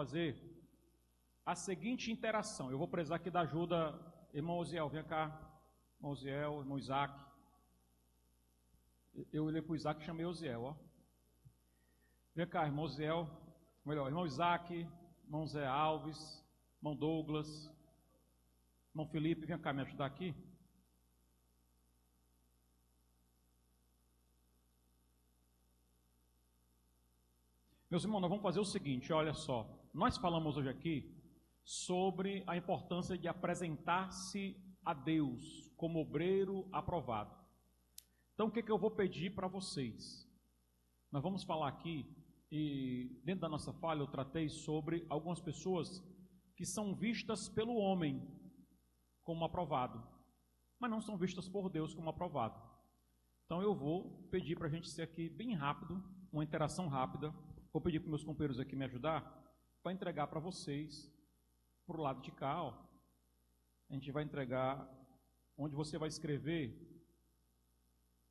fazer a seguinte interação. Eu vou precisar aqui da ajuda, irmão Osiel, vem cá. Irmão Osiel, irmão Isaac. Eu olhei para o Isaac e chamei Osiel, ó. Vem cá, irmão Osiel. Melhor, irmão Isaac, irmão Zé Alves, irmão Douglas, irmão Felipe, vem cá me ajudar aqui. Meus irmãos, nós vamos fazer o seguinte, olha só. Nós falamos hoje aqui sobre a importância de apresentar-se a Deus como obreiro aprovado. Então, o que eu vou pedir para vocês? Nós vamos falar aqui, e dentro da nossa fala eu tratei sobre algumas pessoas que são vistas pelo homem como aprovado, mas não são vistas por Deus como aprovado. Então, eu vou pedir para a gente ser aqui bem rápido, uma interação rápida. Vou pedir para meus companheiros aqui me ajudar, para entregar para vocês, para o lado de cá, ó. A gente vai entregar, onde você vai escrever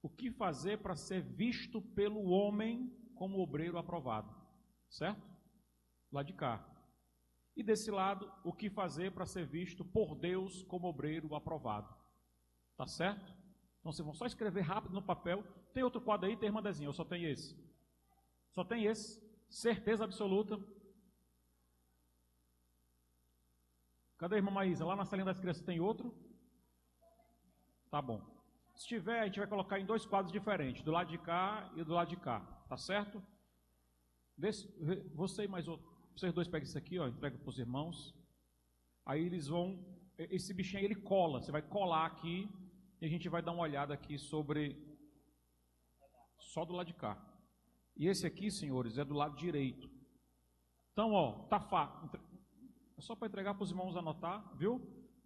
o que fazer para ser visto pelo homem como obreiro aprovado, certo? Lá de cá. E desse lado, o que fazer para ser visto por Deus como obreiro aprovado, tá certo? Então vocês vão só escrever rápido no papel. Tem outro quadro aí, tem irmã Dezinha, eu só tenho esse. Só tem esse. Certeza absoluta. Cadê a irmã Maísa? Lá na salinha das crianças tem outro? Tá bom. Se tiver, a gente vai colocar em dois quadros diferentes, do lado de cá e do lado de cá, tá certo? Você e mais outro, vocês dois pegam isso aqui, ó, entrega para os irmãos. Aí eles vão, esse bichinho aí ele cola, você vai colar aqui e a gente vai dar uma olhada aqui sobre, só do lado de cá. E esse aqui, senhores, é do lado direito. Então, ó, tá fácil. É só para entregar para os irmãos anotar, viu?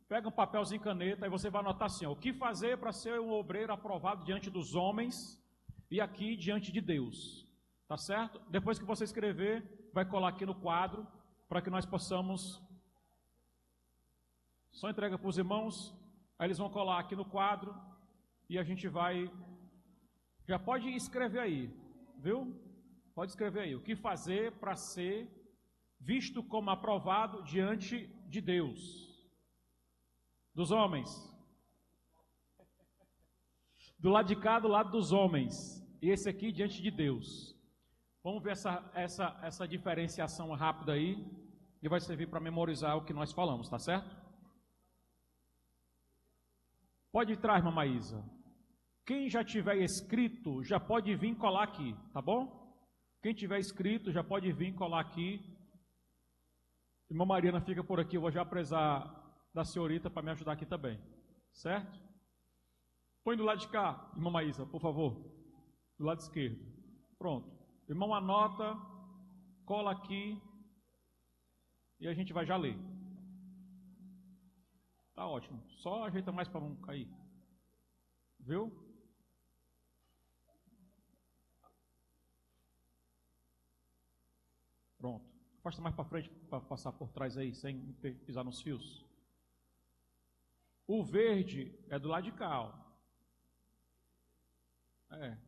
Pega um papelzinho e caneta, aí você vai anotar assim, ó, o que fazer para ser um obreiro aprovado diante dos homens e aqui diante de Deus. Tá certo? Depois que você escrever, vai colar aqui no quadro, para que nós possamos... Só entrega para os irmãos, aí eles vão colar aqui no quadro, e a gente vai... Já pode escrever aí, viu? Pode escrever aí, o que fazer para ser visto como aprovado diante de Deus. Dos homens. Do lado de cá, do lado dos homens. E esse aqui diante de Deus. Vamos ver essa diferenciação rápida aí. E vai servir para memorizar o que nós falamos, tá certo? Pode ir atrás, irmã Maísa. Quem já tiver escrito, já pode vir colar aqui, tá bom? Quem tiver escrito, já pode vir colar aqui. Irmã Mariana fica por aqui, eu vou já precisar da senhorita para me ajudar aqui também, certo? Põe do lado de cá, irmã Maísa, por favor. Do lado esquerdo. Pronto. Irmão, anota, cola aqui e a gente vai já ler. Tá ótimo. Só ajeita mais para não cair. Viu? Pronto. Afasta mais para frente para passar por trás aí, sem pisar nos fios. O verde é do lado de cá, ó. É.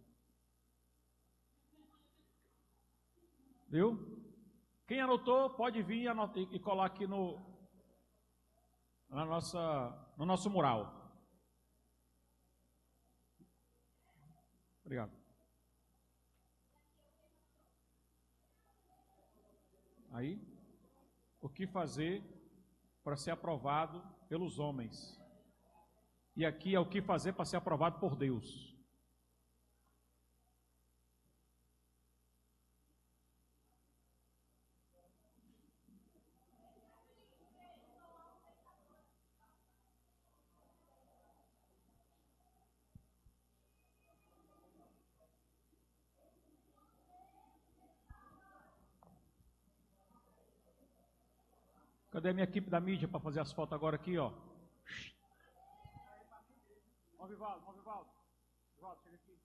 Viu? Quem anotou pode vir e colar aqui no nosso mural. Obrigado. Aí, o que fazer para ser aprovado pelos homens? E aqui é o que fazer para ser aprovado por Deus. Cadê a minha equipe da mídia para fazer as fotos agora aqui, ó? Ó, Vivaldo, Vivaldo, chega aqui.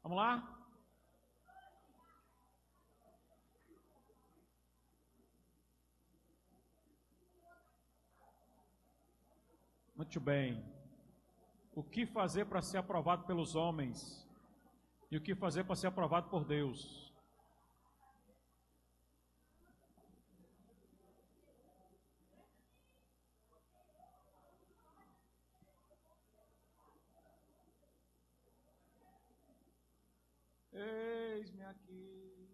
Vamos lá? Muito bem. O que fazer para ser aprovado pelos homens? E o que fazer para ser aprovado por Deus? Eis-me aqui,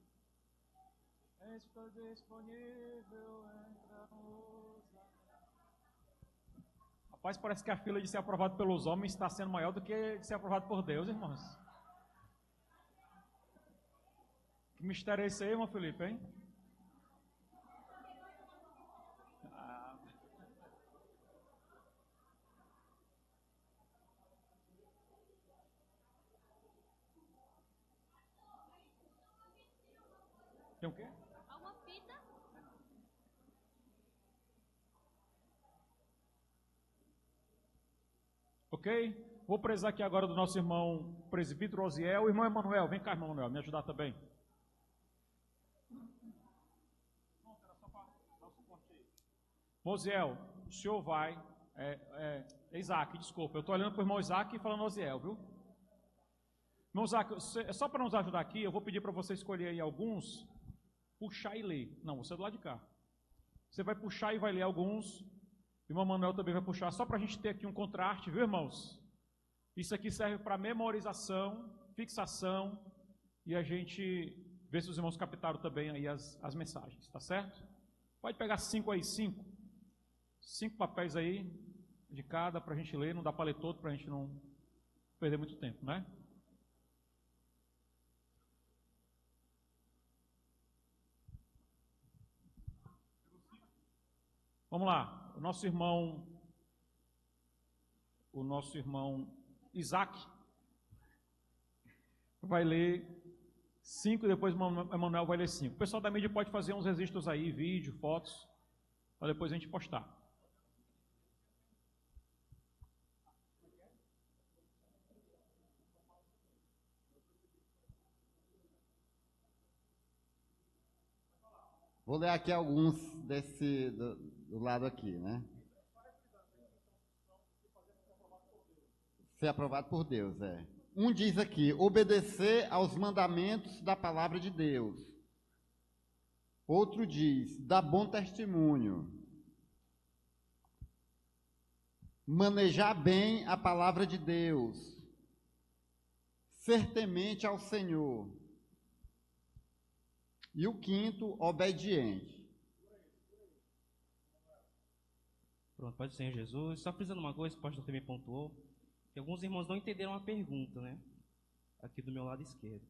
estou disponível, entra-nos. Rapaz, parece que a fila de ser aprovado pelos homens está sendo maior do que de ser aprovado por Deus, irmãos. Que mistério é esse aí, irmão Felipe, hein? Tem o quê? Alguma fita? Ok? Vou precisar aqui agora do nosso irmão presbítero Osiel. Irmão Emanuel, vem cá, irmão Emanuel, me ajudar também. Osiel, o senhor vai... Isaac, desculpa, eu estou olhando para o irmão Isaac e falando Osiel, viu? Irmão Isaac, só para nos ajudar aqui, eu vou pedir para você escolher aí alguns, puxar e ler. Não, você é do lado de cá. Você vai puxar e vai ler alguns. O irmão Manuel também vai puxar, só para a gente ter aqui um contraste, viu, irmãos? Isso aqui serve para memorização, fixação, e a gente ver se os irmãos captaram também aí as mensagens, tá certo? Pode pegar 5 aí, 5. 5 papéis aí, de cada, para a gente ler, não dá para ler todo, para a gente não perder muito tempo, né? Vamos lá, o nosso irmão Isaac vai ler 5 e depois o Emanuel vai ler 5. O pessoal da mídia pode fazer uns registros aí, vídeo, fotos, para depois a gente postar. Vou ler aqui alguns do lado aqui, né? Ser aprovado por Deus, é. Um diz aqui, obedecer aos mandamentos da palavra de Deus. Outro diz, dar bom testemunho. Manejar bem a palavra de Deus. Ser temente ao Senhor. E o quinto, obediente. Pronto, pode ser, Jesus. Só frisando uma coisa, o pastor também pontuou, que alguns irmãos não entenderam a pergunta, né? Aqui do meu lado esquerdo.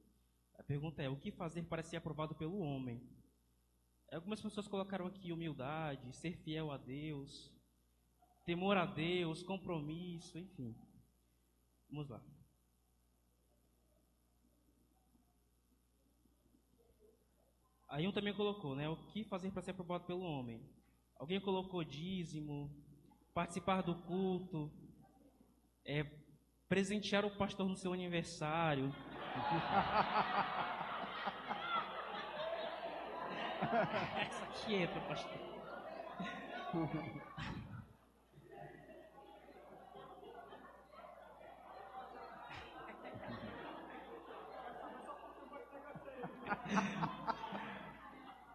A pergunta é, o que fazer para ser aprovado pelo homem? Algumas pessoas colocaram aqui humildade, ser fiel a Deus, temor a Deus, compromisso, enfim. Vamos lá. Aí um também colocou, né? O que fazer para ser aprovado pelo homem? Alguém colocou dízimo, participar do culto, presentear o pastor no seu aniversário. Essa quieta, pastor.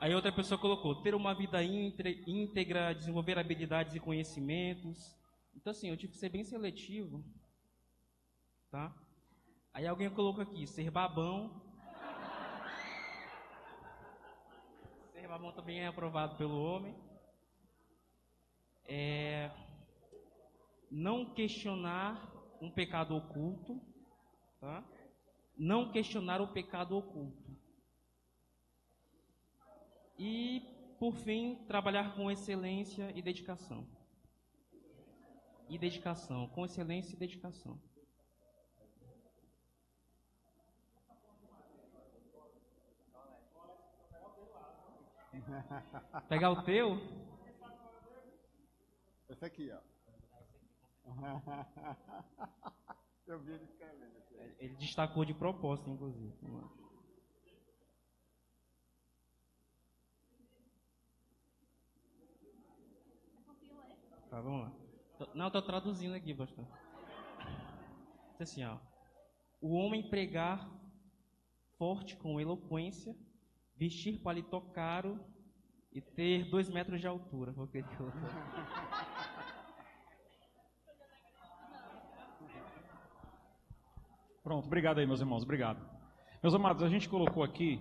Aí outra pessoa colocou, ter uma vida íntegra, desenvolver habilidades e conhecimentos. Então assim, eu tive que ser bem seletivo, tá? Aí alguém colocou aqui, ser babão. Ser babão também é aprovado pelo homem. Não questionar um pecado oculto, tá? Não questionar o pecado oculto. E, por fim, trabalhar com excelência e dedicação. E dedicação, com excelência e dedicação. Pegar o teu? Esse aqui, ó. Eu vi ele escrevendo aqui. Ele destacou de propósito, inclusive. Vamos lá. Tá, vamos lá. Não, estou traduzindo aqui, pastor. Diz assim, ó. O homem pregar forte com eloquência, vestir paletó caro e ter 2 metros de altura. Foi o que ele colocou. Pronto, obrigado aí, meus irmãos, obrigado. Meus amados, a gente colocou aqui,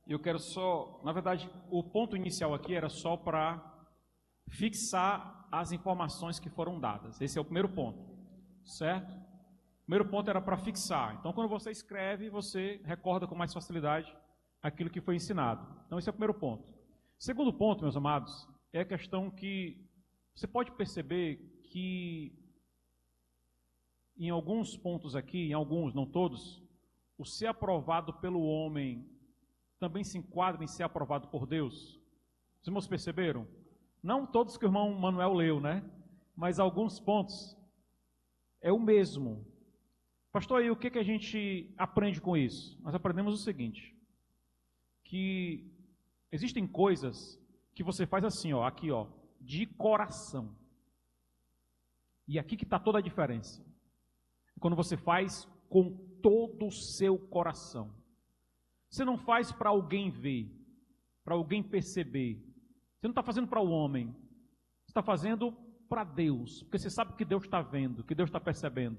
eu quero só, na verdade, o ponto inicial aqui era só para fixar as informações que foram dadas. Esse é o primeiro ponto, certo? O primeiro ponto era para fixar. Então, quando você escreve, você recorda com mais facilidade aquilo que foi ensinado. Então, esse é o primeiro ponto. Segundo ponto, meus amados, é a questão que você pode perceber que em alguns pontos aqui, em alguns, não todos, o ser aprovado pelo homem também se enquadra em ser aprovado por Deus. Os irmãos perceberam? Não todos que o irmão Manuel leu, né? Mas alguns pontos é o mesmo. Pastor, aí o que a gente aprende com isso? Nós aprendemos o seguinte, que existem coisas que você faz assim, ó, aqui, ó, de coração. E aqui que está toda a diferença. Quando você faz com todo o seu coração. Você não faz para alguém ver, para alguém perceber. Você não está fazendo para o homem. Você está fazendo para Deus. Porque você sabe que Deus está vendo, que Deus está percebendo.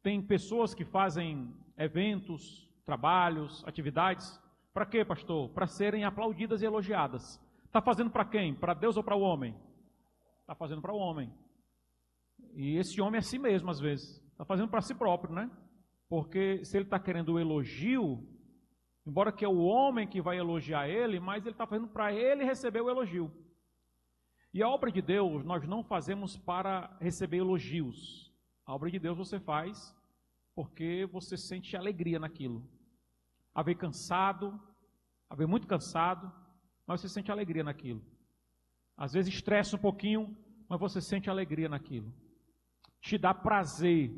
Tem pessoas que fazem eventos, trabalhos, atividades. Para quê, pastor? Para serem aplaudidas e elogiadas. Está fazendo para quem? Para Deus ou para o homem? Está fazendo para o homem. E esse homem é si mesmo, às vezes. Está fazendo para si próprio, né? Porque se ele está querendo o elogio, embora que é o homem que vai elogiar ele, mas ele está fazendo para ele receber o elogio. E a obra de Deus, nós não fazemos para receber elogios. A obra de Deus você faz porque você sente alegria naquilo. Haver cansado, haver muito cansado, mas você sente alegria naquilo. Às vezes estressa um pouquinho, mas você sente alegria naquilo. Te dá prazer,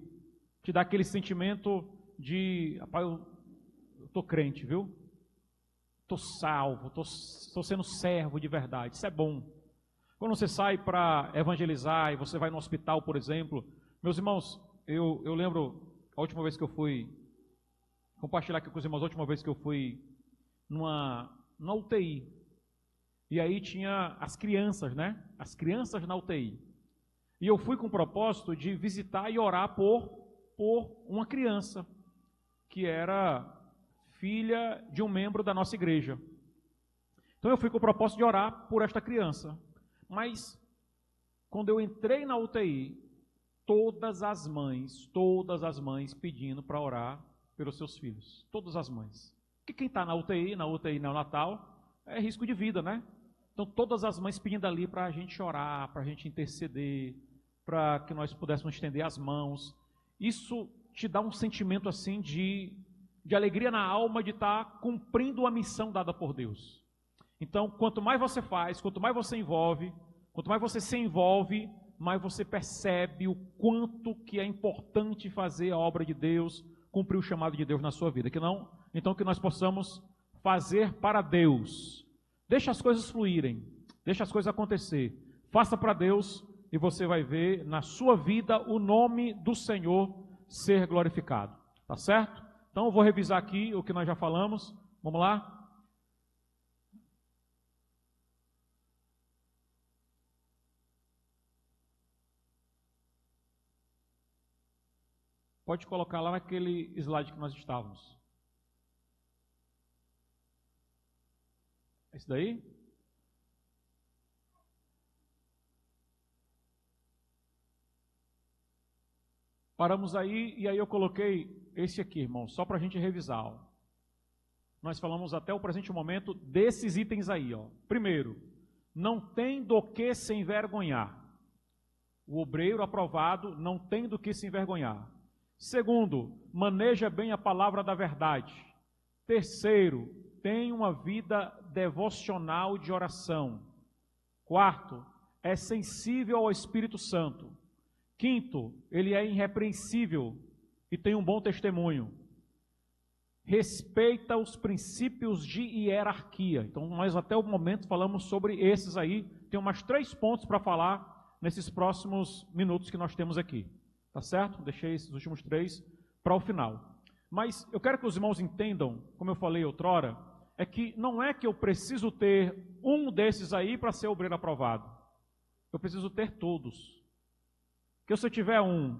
te dá aquele sentimento de, rapaz, eu estou crente, viu? Estou salvo, estou sendo servo de verdade, isso é bom. Quando você sai para evangelizar e você vai no hospital, por exemplo, meus irmãos, eu lembro a última vez que eu fui, compartilhar aqui com os irmãos, a última vez que eu fui numa UTI, e aí tinha as crianças, né? As crianças na UTI. E eu fui com o propósito de visitar e orar por uma criança, que era filha de um membro da nossa igreja. Então eu fui com o propósito de orar por esta criança. Mas, quando eu entrei na UTI, todas as mães pedindo para orar pelos seus filhos. Todas as mães. Porque quem está na UTI neonatal, é risco de vida, né? Então todas as mães pedindo ali para a gente orar, para a gente interceder, para que nós pudéssemos estender as mãos. Isso te dá um sentimento assim de alegria na alma de estar cumprindo a missão dada por Deus. Então, quanto mais você faz, quanto mais você envolve, quanto mais você se envolve, mais você percebe o quanto que é importante fazer a obra de Deus, cumprir o chamado de Deus na sua vida. Então que nós possamos fazer para Deus. Deixa as coisas fluírem, deixa as coisas acontecer. Faça para Deus e você vai ver na sua vida o nome do Senhor ser glorificado. Tá certo? Então eu vou revisar aqui o que nós já falamos. Vamos lá? Pode colocar lá naquele slide que nós estávamos. Esse daí? Paramos aí, e aí eu coloquei esse aqui, irmão, só para a gente revisar. Ó. Nós falamos até o presente momento desses itens aí. Ó. Primeiro, não tem do que se envergonhar. O obreiro aprovado não tem do que se envergonhar. Segundo, maneja bem a palavra da verdade. Terceiro, tem uma vida devocional de oração. Quarto, é sensível ao Espírito Santo. Quinto, ele é irrepreensível e tem um bom testemunho. Respeita os princípios de hierarquia. Então, nós até o momento falamos sobre esses aí. Tem mais 3 pontos para falar nesses próximos minutos que nós temos aqui. Tá certo? Deixei esses últimos 3 para o final. Mas eu quero que os irmãos entendam, como eu falei outrora, é que não é que eu preciso ter um desses aí para ser obreiro aprovado. Eu preciso ter todos. Porque se eu tiver um,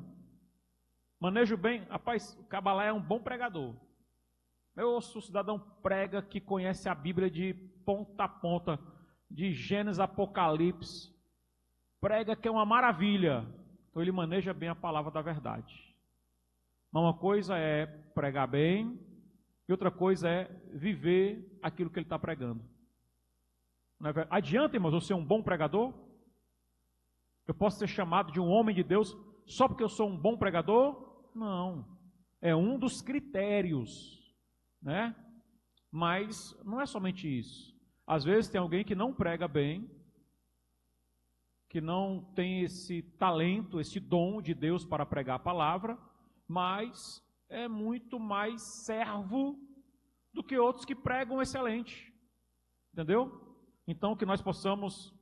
manejo bem, rapaz, o Cabalá é um bom pregador. Eu ouço o cidadão prega que conhece a Bíblia de ponta a ponta, de Gênesis a Apocalipse, prega que é uma maravilha. Então ele maneja bem a palavra da verdade. Mas uma coisa é pregar bem, e outra coisa é viver aquilo que ele está pregando. Adianta, irmãos, eu ser um bom pregador? Eu posso ser chamado de um homem de Deus só porque eu sou um bom pregador? Não. É um dos critérios, né? Mas não é somente isso. Às vezes tem alguém que não prega bem, que não tem esse talento, esse dom de Deus para pregar a palavra, mas é muito mais servo do que outros que pregam excelente. Entendeu? Então que nós possamos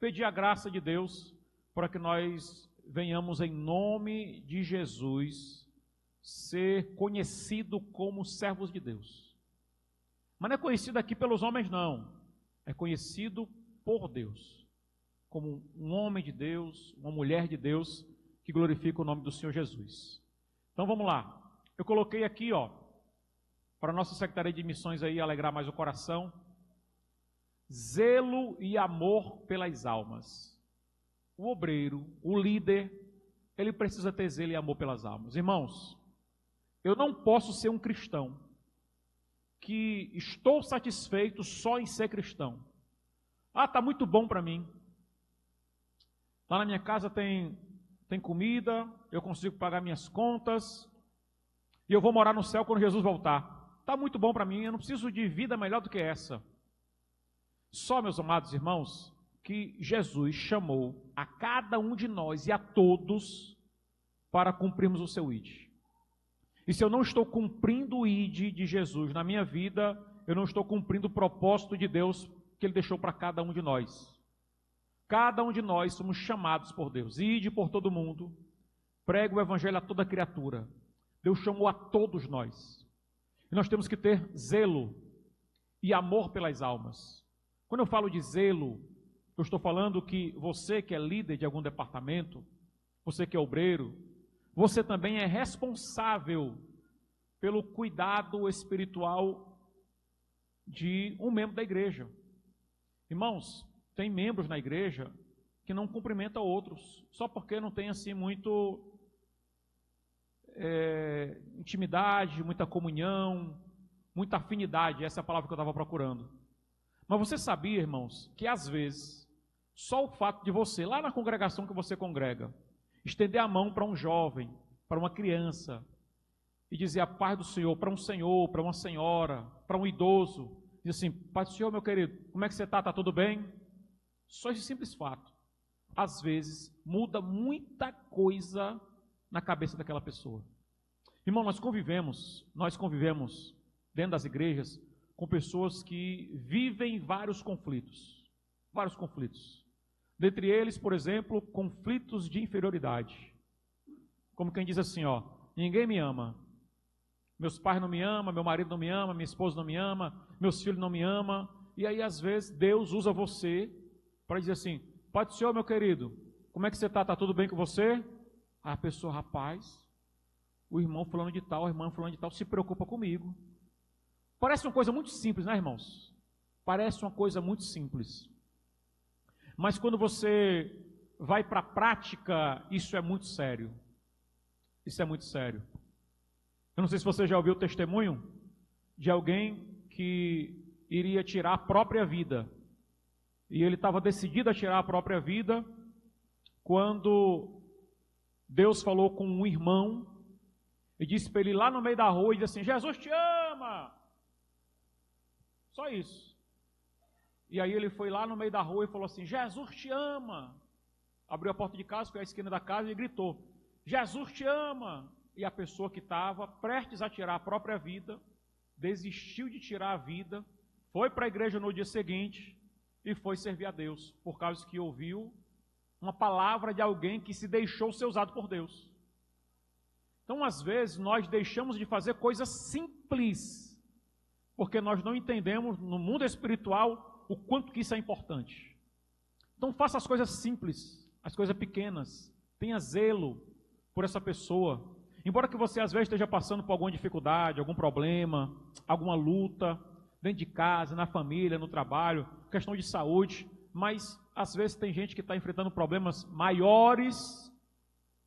pedir a graça de Deus para que nós venhamos em nome de Jesus ser conhecido como servos de Deus. Mas não é conhecido aqui pelos homens, não. É conhecido por Deus. Como um homem de Deus, uma mulher de Deus, que glorifica o nome do Senhor Jesus. Então vamos lá. Eu coloquei aqui, para a nossa Secretaria de Missões aí alegrar mais o coração, zelo e amor pelas almas. O obreiro, o líder, ele precisa ter zelo e amor pelas almas. Irmãos, eu não posso ser um cristão que estou satisfeito só em ser cristão. Está muito bom para mim. Lá na minha casa tem comida, eu consigo pagar minhas contas, e eu vou morar no céu quando Jesus voltar. Está muito bom para mim, eu não preciso de vida melhor do que essa. Só, meus amados irmãos, que Jesus chamou a cada um de nós e a todos para cumprirmos o seu ID. E se eu não estou cumprindo o ID de Jesus na minha vida, eu não estou cumprindo o propósito de Deus que Ele deixou para cada um de nós. Cada um de nós somos chamados por Deus. Ide por todo mundo, pregue o evangelho a toda criatura. Deus chamou a todos nós. E nós temos que ter zelo e amor pelas almas. Quando eu falo de zelo, eu estou falando que você que é líder de algum departamento, você que é obreiro, você também é responsável pelo cuidado espiritual de um membro da igreja. Irmãos, tem membros na igreja que não cumprimentam outros, só porque não tem assim muito intimidade, muita comunhão, muita afinidade, essa é a palavra que eu estava procurando. Mas você sabia, irmãos, que às vezes, só o fato de você, lá na congregação que você congrega, estender a mão para um jovem, para uma criança, e dizer a paz do Senhor, para um senhor, para uma senhora, para um idoso, diz assim, paz do Senhor, meu querido, como é que você está? Está tudo bem? Só esse simples fato, às vezes, muda muita coisa na cabeça daquela pessoa. Irmão, nós convivemos dentro das igrejas com pessoas que vivem vários conflitos. Dentre eles, por exemplo, conflitos de inferioridade. Como quem diz assim, ninguém me ama. Meus pais não me amam, meu marido não me ama, minha esposa não me ama, meus filhos não me amam. E aí, às vezes, Deus usa você para dizer assim, Pai do Senhor, meu querido, como é que você está? Está tudo bem com você? A pessoa, rapaz, o irmão fulano de tal, a irmã fulano de tal se preocupa comigo. Parece uma coisa muito simples, né, irmãos? Parece uma coisa muito simples. Mas quando você vai para a prática, isso é muito sério. Isso é muito sério. Eu não sei se você já ouviu o testemunho de alguém que iria tirar a própria vida. E ele estava decidido a tirar a própria vida quando Deus falou com um irmão e disse para ele lá no meio da rua, e disse assim, Jesus te ama. Só isso. E aí ele foi lá no meio da rua e falou assim, Jesus te ama. abriu a porta de casa, foi à esquina da casa e gritou: Jesus te ama! E a pessoa que estava prestes a tirar a própria vida, desistiu de tirar a vida, foi para a igreja no dia seguinte e foi servir a Deus, por causa que ouviu uma palavra de alguém que se deixou ser usado por Deus. Então, às vezes, nós deixamos de fazer coisas simples, porque nós não entendemos no mundo espiritual o quanto que isso é importante. Então, faça as coisas simples, as coisas pequenas, tenha zelo por essa pessoa. Embora que você às vezes esteja passando por alguma dificuldade, algum problema, alguma luta, dentro de casa, na família, no trabalho, questão de saúde, mas às vezes tem gente que está enfrentando problemas maiores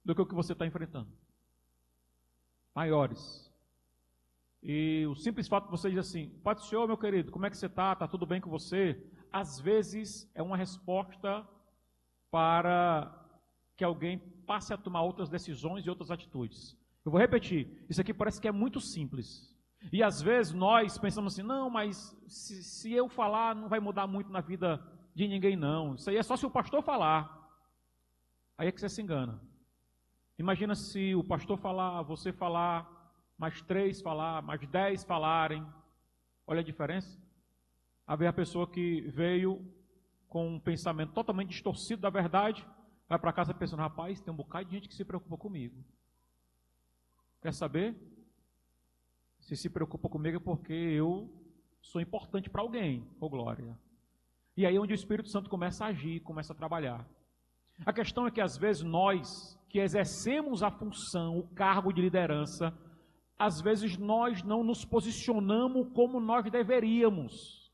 do que o que você está enfrentando. Maiores. E o simples fato de você dizer assim: Pai do Senhor, meu querido, como é que você está? Está tudo bem com você? Às vezes é uma resposta para que alguém passe a tomar outras decisões e outras atitudes. Eu vou repetir, isso aqui parece que é muito simples. E às vezes nós pensamos assim: não, mas se eu falar não vai mudar muito na vida de ninguém não. Isso aí é só se o pastor falar. Aí é que você se engana. Imagina se o pastor falar, você falar, mais 3 falar, mais 10 falarem. Olha a diferença. Haver a pessoa que veio com um pensamento totalmente distorcido da verdade, vai para casa pensando: rapaz, tem um bocado de gente que se preocupa comigo. Quer saber? Se preocupa comigo é porque eu sou importante para alguém, ô glória. E aí é onde o Espírito Santo começa a agir, começa a trabalhar. A questão é que às vezes nós, que exercemos a função, o cargo de liderança, às vezes nós não nos posicionamos como nós deveríamos.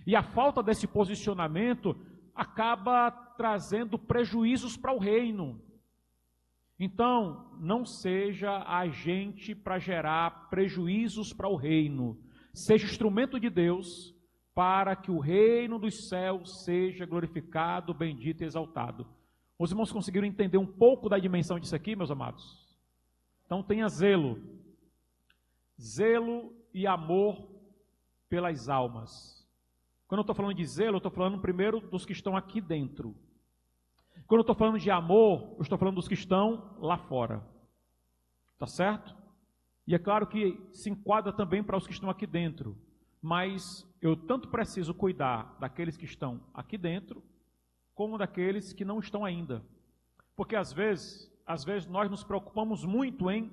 E a falta desse posicionamento acaba trazendo prejuízos para o reino. Então, não seja agente para gerar prejuízos para o reino. Seja instrumento de Deus para que o reino dos céus seja glorificado, bendito e exaltado. Os irmãos conseguiram entender um pouco da dimensão disso aqui, meus amados? Então tenha zelo. Zelo e amor pelas almas. Quando eu estou falando de zelo, eu estou falando primeiro dos que estão aqui dentro. Quando eu estou falando de amor, eu estou falando dos que estão lá fora. Tá certo? E é claro que se enquadra também para os que estão aqui dentro. Mas eu tanto preciso cuidar daqueles que estão aqui dentro, como daqueles que não estão ainda. Porque às vezes nós nos preocupamos muito em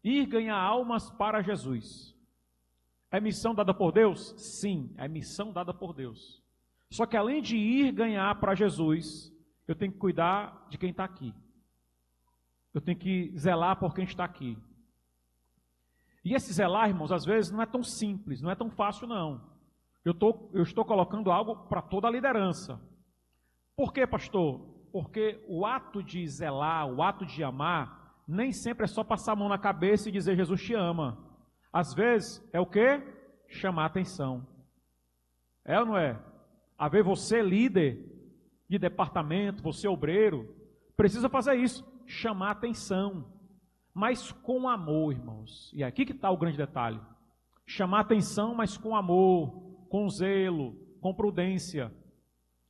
ir ganhar almas para Jesus. É missão dada por Deus? Sim, é missão dada por Deus. Só que além de ir ganhar para Jesus, eu tenho que cuidar de quem está aqui. Eu tenho que zelar por quem está aqui. E esse zelar, irmãos, às vezes não é tão simples, não é tão fácil, não. Eu estou colocando algo para toda a liderança. Por quê, pastor? Porque o ato de zelar, o ato de amar, nem sempre é só passar a mão na cabeça e dizer Jesus te ama. Às vezes é o quê? Chamar atenção. É ou não é? A ver, você líder de departamento, você obreiro, precisa fazer isso, chamar atenção, mas com amor, irmãos. E aqui que está o grande detalhe. Chamar atenção, mas com amor, com zelo, com prudência.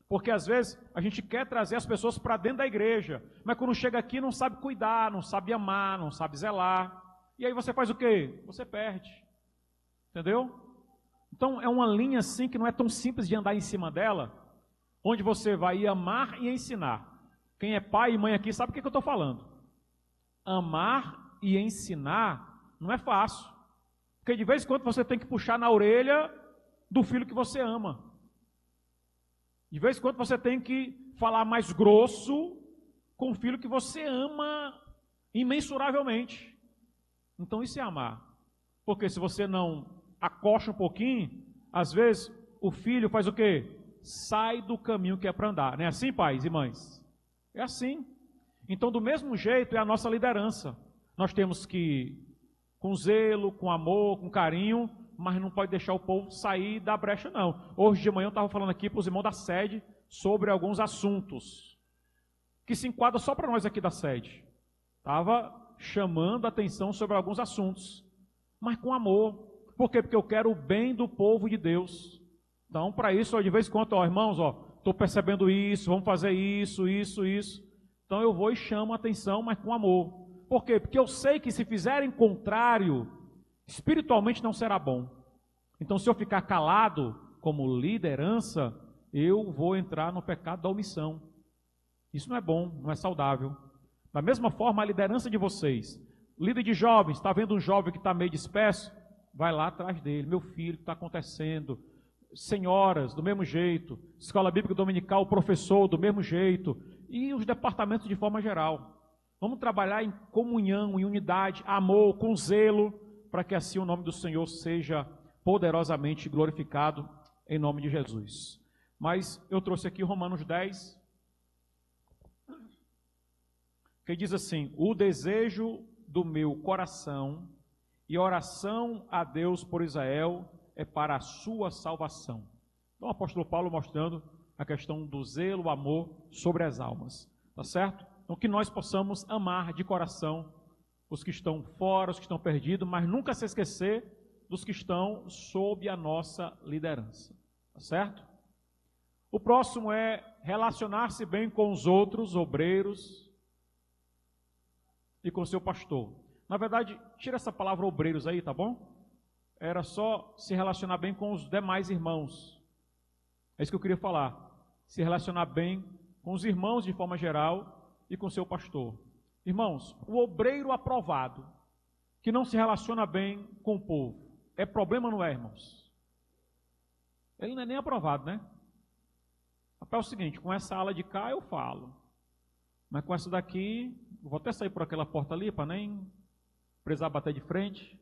Porque às vezes a gente quer trazer as pessoas para dentro da igreja, mas quando chega aqui não sabe cuidar, não sabe amar, não sabe zelar. E aí você faz o quê? Você perde. Entendeu? Então é uma linha assim que não é tão simples de andar em cima dela, onde você vai amar e ensinar. Quem é pai e mãe aqui sabe o que eu estou falando. Amar e ensinar não é fácil. Porque de vez em quando você tem que puxar na orelha do filho que você ama. De vez em quando você tem que falar mais grosso com o filho que você ama imensuravelmente. Então isso é amar. Porque se você não acocha um pouquinho, às vezes o filho faz o quê? Sai do caminho que é para andar. Não é assim, pais e mães? É assim. Então, do mesmo jeito, é a nossa liderança. Nós temos que, com zelo, com amor, com carinho, mas não pode deixar o povo sair da brecha, não. Hoje de manhã eu estava falando aqui para os irmãos da sede sobre alguns assuntos que se enquadram só para nós aqui da sede. Estava chamando a atenção sobre alguns assuntos, mas com amor. Por quê? Porque eu quero o bem do povo de Deus. Então, para isso, de vez em quando, irmãos, estou percebendo isso, vamos fazer isso. Então eu vou e chamo a atenção, mas com amor. Por quê? Porque eu sei que se fizerem contrário, espiritualmente não será bom. Então se eu ficar calado como liderança, eu vou entrar no pecado da omissão. Isso não é bom, não é saudável. Da mesma forma, a liderança de vocês. Líder de jovens, está vendo um jovem que está meio disperso? Vai lá atrás dele. Meu filho, o que está acontecendo? Senhoras, do mesmo jeito. Escola Bíblica Dominical, professor, do mesmo jeito. E os departamentos de forma geral. Vamos trabalhar em comunhão, em unidade, amor, com zelo, para que assim o nome do Senhor seja poderosamente glorificado em nome de Jesus. Mas eu trouxe aqui Romanos 10, que diz assim: o desejo do meu coração e oração a Deus por Israel é para a sua salvação. Então o apóstolo Paulo mostrando a questão do zelo, o amor sobre as almas, tá certo? Então que nós possamos amar de coração os que estão fora, os que estão perdidos, mas nunca se esquecer dos que estão sob a nossa liderança, tá certo? O próximo é relacionar-se bem com os outros obreiros e com seu pastor. Na verdade, tira essa palavra obreiros aí, tá bom? Era só se relacionar bem com os demais irmãos. É isso que eu queria falar. Se relacionar bem com os irmãos de forma geral e com seu pastor. Irmãos, o obreiro aprovado, que não se relaciona bem com o povo, é problema, não é, irmãos? Ele não é nem aprovado, né? É o seguinte, com essa ala de cá eu falo, mas com essa daqui, eu vou até sair por aquela porta ali, para nem precisar bater de frente.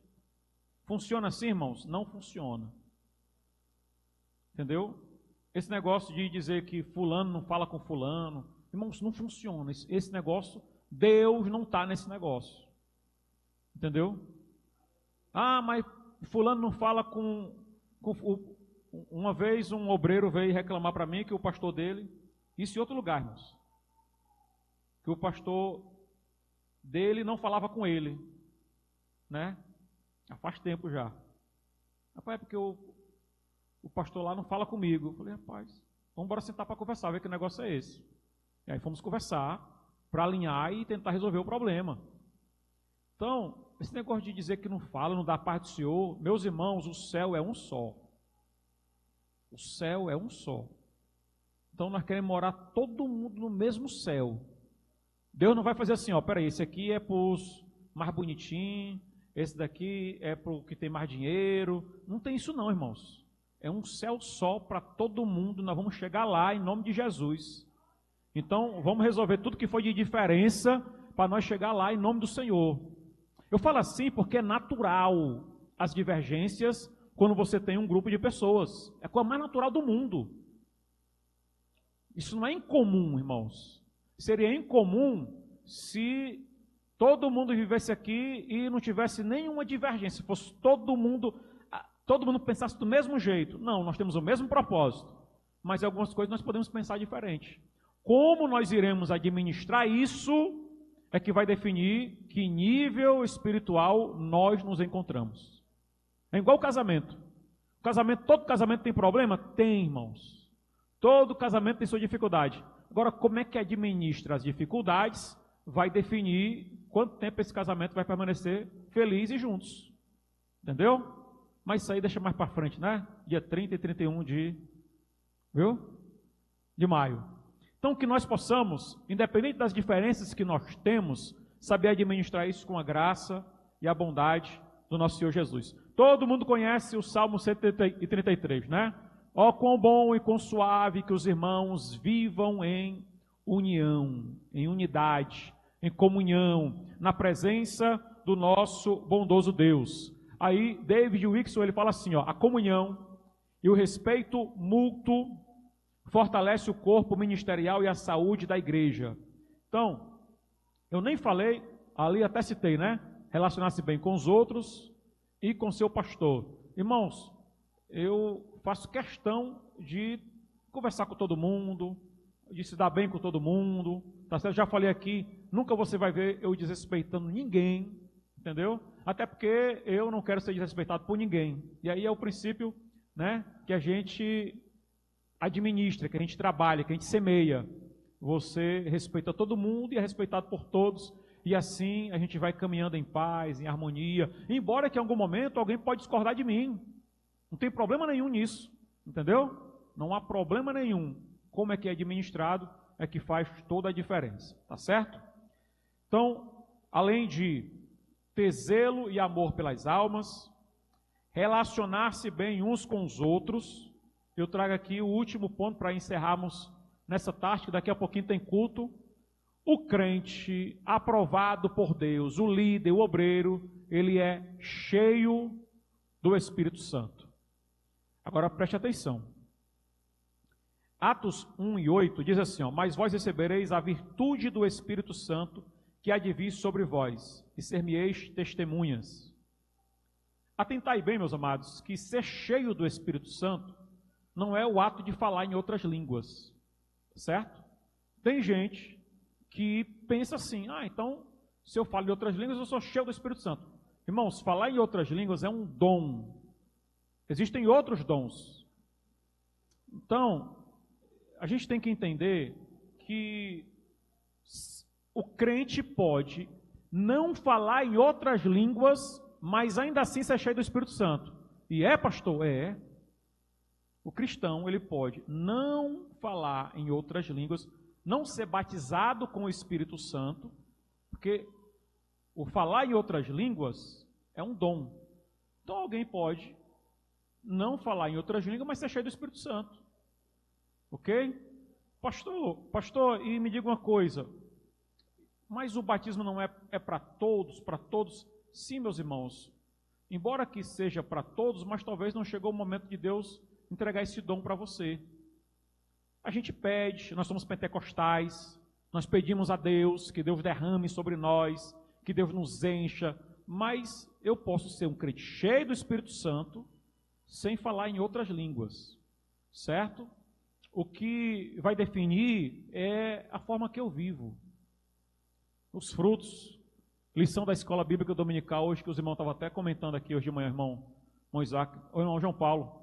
Funciona assim, irmãos? Não funciona. Entendeu? Esse negócio de dizer que fulano não fala com fulano, irmãos, não funciona. Esse negócio, Deus não está nesse negócio. Entendeu? Ah, mas fulano não fala com uma vez um obreiro veio reclamar para mim que o pastor dele, isso em outro lugar, irmãos, que o pastor dele não falava com ele, né? Já faz tempo já. Rapaz, é porque o pastor lá não fala comigo. Eu falei, rapaz, vamos embora sentar para conversar, ver que negócio é esse. E aí fomos conversar para alinhar e tentar resolver o problema. Então, esse negócio de dizer que não fala, não dá paz do Senhor, meus irmãos, o céu é um só. O céu é um só. Então nós queremos morar todo mundo no mesmo céu. Deus não vai fazer assim, ó, peraí, esse aqui é para os mais bonitinhos, esse daqui é para o que tem mais dinheiro. Não tem isso não, irmãos. É um céu só para todo mundo, nós vamos chegar lá em nome de Jesus. Então vamos resolver tudo que foi de diferença para nós chegar lá em nome do Senhor. Eu falo assim porque é natural as divergências quando você tem um grupo de pessoas. É a coisa mais natural do mundo. Isso não é incomum, irmãos. Seria incomum se todo mundo vivesse aqui e não tivesse nenhuma divergência. Se fosse todo mundo pensasse do mesmo jeito. Não, nós temos o mesmo propósito. Mas em algumas coisas nós podemos pensar diferente. Como nós iremos administrar isso é que vai definir que nível espiritual nós nos encontramos. É igual o casamento. Todo casamento tem problema? Tem, irmãos. Todo casamento tem sua dificuldade. Agora, como é que administra as dificuldades vai definir quanto tempo esse casamento vai permanecer feliz e juntos. Entendeu? Mas isso aí deixa mais para frente, né? Dia 30 e 31 de maio. Então, que nós possamos, independente das diferenças que nós temos, saber administrar isso com a graça e a bondade do nosso Senhor Jesus. Todo mundo conhece o Salmo 133, né? Ó, quão bom e quão suave que os irmãos vivam em união, em unidade, em comunhão, na presença do nosso bondoso Deus. Aí, David Wilkerson, ele fala assim, ó, a comunhão e o respeito mútuo fortalece o corpo ministerial e a saúde da igreja. Então, eu nem falei, ali até citei, né? Relacionar-se bem com os outros e com seu pastor. Irmãos, eu faço questão de conversar com todo mundo, de se dar bem com todo mundo, tá certo? Já falei aqui, nunca você vai ver eu desrespeitando ninguém, entendeu? Até porque eu não quero ser desrespeitado por ninguém. E aí é o princípio, né, que a gente administra, que a gente trabalha, que a gente semeia. Você respeita todo mundo e é respeitado por todos. E assim a gente vai caminhando em paz, em harmonia. Embora que em algum momento alguém pode discordar de mim. Não tem problema nenhum nisso. Entendeu? Não há problema nenhum. Como é que é administrado é que faz toda a diferença. Tá certo? Então, além de ter zelo e amor pelas almas, relacionar-se bem uns com os outros, eu trago aqui o último ponto para encerrarmos nessa tarde, que daqui a pouquinho tem culto. O crente aprovado por Deus, o líder, o obreiro, ele é cheio do Espírito Santo. Agora preste atenção. Atos 1 e 8 diz assim, mas vós recebereis a virtude do Espírito Santo que há de vir sobre vós, e ser-me-eis testemunhas. Atentai bem, meus amados, que ser cheio do Espírito Santo não é o ato de falar em outras línguas, certo? Tem gente que pensa assim, então, se eu falo em outras línguas, eu sou cheio do Espírito Santo. Irmãos, falar em outras línguas é um dom. Existem outros dons. Então, a gente tem que entender que o crente pode não falar em outras línguas, mas ainda assim ser cheio do Espírito Santo. E pastor? É. O cristão, ele pode não falar em outras línguas, não ser batizado com o Espírito Santo, porque o falar em outras línguas é um dom. Então alguém pode não falar em outras línguas, mas ser cheio do Espírito Santo. Ok? Pastor, e me diga uma coisa, mas o batismo não é para todos, para todos? Sim, meus irmãos, embora que seja para todos, mas talvez não chegou o momento de Deus entregar esse dom para você. A gente pede, nós somos pentecostais, nós pedimos a Deus que Deus derrame sobre nós, que Deus nos encha, mas eu posso ser um crente cheio do Espírito Santo, sem falar em outras línguas, certo? O que vai definir é a forma que eu vivo. Os frutos, lição da escola bíblica dominical, hoje que os irmãos estavam até comentando aqui hoje de manhã, irmão Isaac, o irmão João Paulo,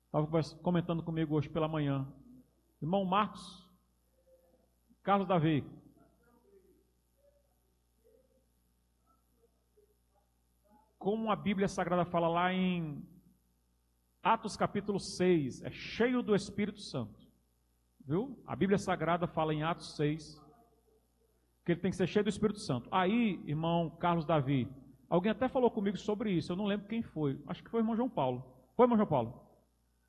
estava comentando comigo hoje pela manhã. Irmão Marcos, Carlos Davi. Como a Bíblia Sagrada fala lá em Atos capítulo 6, é cheio do Espírito Santo. Viu? A Bíblia Sagrada fala em Atos 6, que ele tem que ser cheio do Espírito Santo. Aí, irmão Carlos Davi, alguém até falou comigo sobre isso, eu não lembro quem foi. Acho que foi o irmão João Paulo. Foi, irmão João Paulo?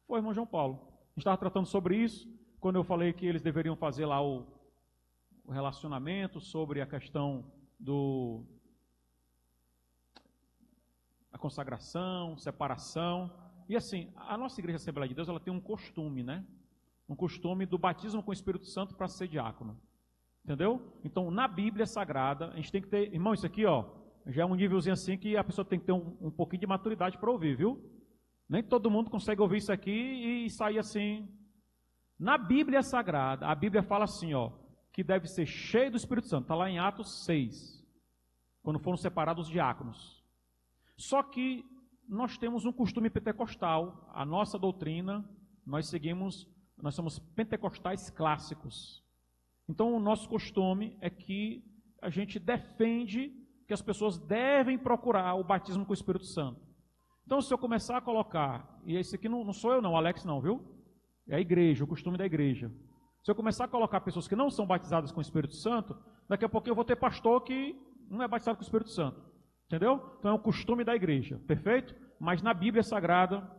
Foi, irmão João Paulo. A gente estava tratando sobre isso, quando eu falei que eles deveriam fazer lá o relacionamento sobre a questão a consagração, separação. E assim, a nossa Igreja Assembleia de Deus, ela tem um costume, né? Um costume do batismo com o Espírito Santo para ser diácono. Entendeu? Então, na Bíblia Sagrada, a gente tem que ter... Irmão, isso aqui, já é um nívelzinho assim que a pessoa tem que ter um pouquinho de maturidade para ouvir, viu? Nem todo mundo consegue ouvir isso aqui e sair assim. Na Bíblia Sagrada, a Bíblia fala assim, que deve ser cheio do Espírito Santo. Está lá em Atos 6, quando foram separados os diáconos. Só que nós temos um costume pentecostal. A nossa doutrina, nós somos pentecostais clássicos. Então, o nosso costume é que a gente defende que as pessoas devem procurar o batismo com o Espírito Santo. Então, se eu começar a colocar, e esse aqui não sou eu não, Alex não, viu? É a igreja, o costume da igreja. Se eu começar a colocar pessoas que não são batizadas com o Espírito Santo, daqui a pouco eu vou ter pastor que não é batizado com o Espírito Santo. Entendeu? Então, é o costume da igreja, perfeito? Mas na Bíblia Sagrada,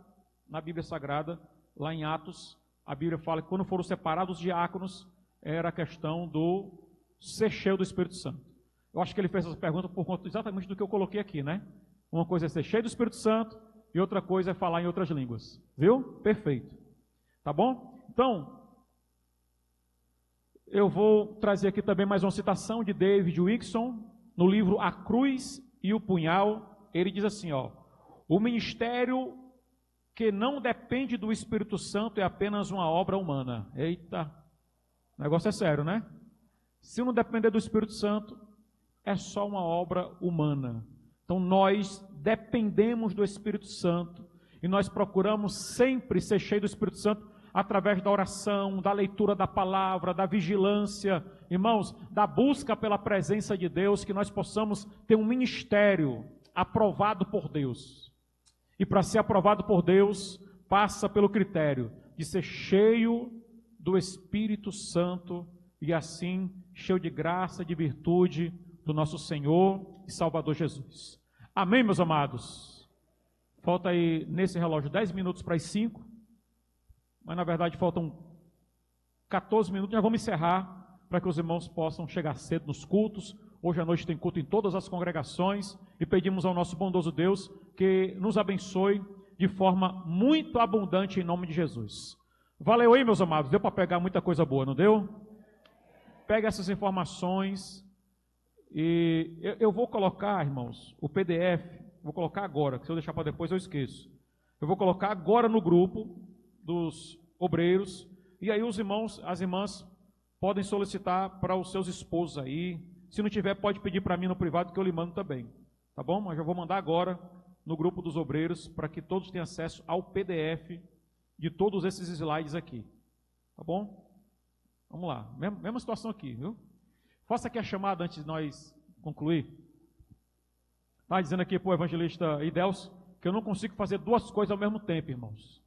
lá em Atos, a Bíblia fala que quando foram separados os diáconos, era a questão do ser cheio do Espírito Santo. Eu acho que ele fez essa pergunta por conta exatamente do que eu coloquei aqui, né? Uma coisa é ser cheio do Espírito Santo e outra coisa é falar em outras línguas. Viu? Perfeito. Tá bom? Então, eu vou trazer aqui também mais uma citação de David Wilkerson, no livro A Cruz e o Punhal. Ele diz assim, o ministério que não depende do Espírito Santo é apenas uma obra humana. Eita! O negócio é sério, né? Se não depender do Espírito Santo, é só uma obra humana. Então, nós dependemos do Espírito Santo e nós procuramos sempre ser cheios do Espírito Santo, através da oração, da leitura da palavra, da vigilância, irmãos, da busca pela presença de Deus, que nós possamos ter um ministério aprovado por Deus. E para ser aprovado por Deus, passa pelo critério de ser cheio do Espírito Santo e assim cheio de graça, de virtude do nosso Senhor e Salvador Jesus. Amém, meus amados? Falta aí nesse relógio 10 minutos para as 5, mas na verdade faltam 14 minutos, já vamos encerrar para que os irmãos possam chegar cedo nos cultos. Hoje à noite tem culto em todas as congregações e pedimos ao nosso bondoso Deus que nos abençoe de forma muito abundante em nome de Jesus. Valeu aí, meus amados, deu para pegar muita coisa boa, não deu? Pega essas informações e eu vou colocar, irmãos, o PDF, vou colocar agora, que se eu deixar para depois eu esqueço. Eu vou colocar agora no grupo dos obreiros e aí os irmãos, as irmãs podem solicitar para os seus esposos aí. Se não tiver, pode pedir para mim no privado que eu lhe mando também, tá bom? Mas eu vou mandar agora no grupo dos obreiros para que todos tenham acesso ao PDF de todos esses slides aqui, tá bom? Vamos lá, mesma situação aqui, viu? Faça aqui a chamada antes de nós concluir. Está dizendo aqui para o evangelista Idelso que eu não consigo fazer duas coisas ao mesmo tempo, irmãos.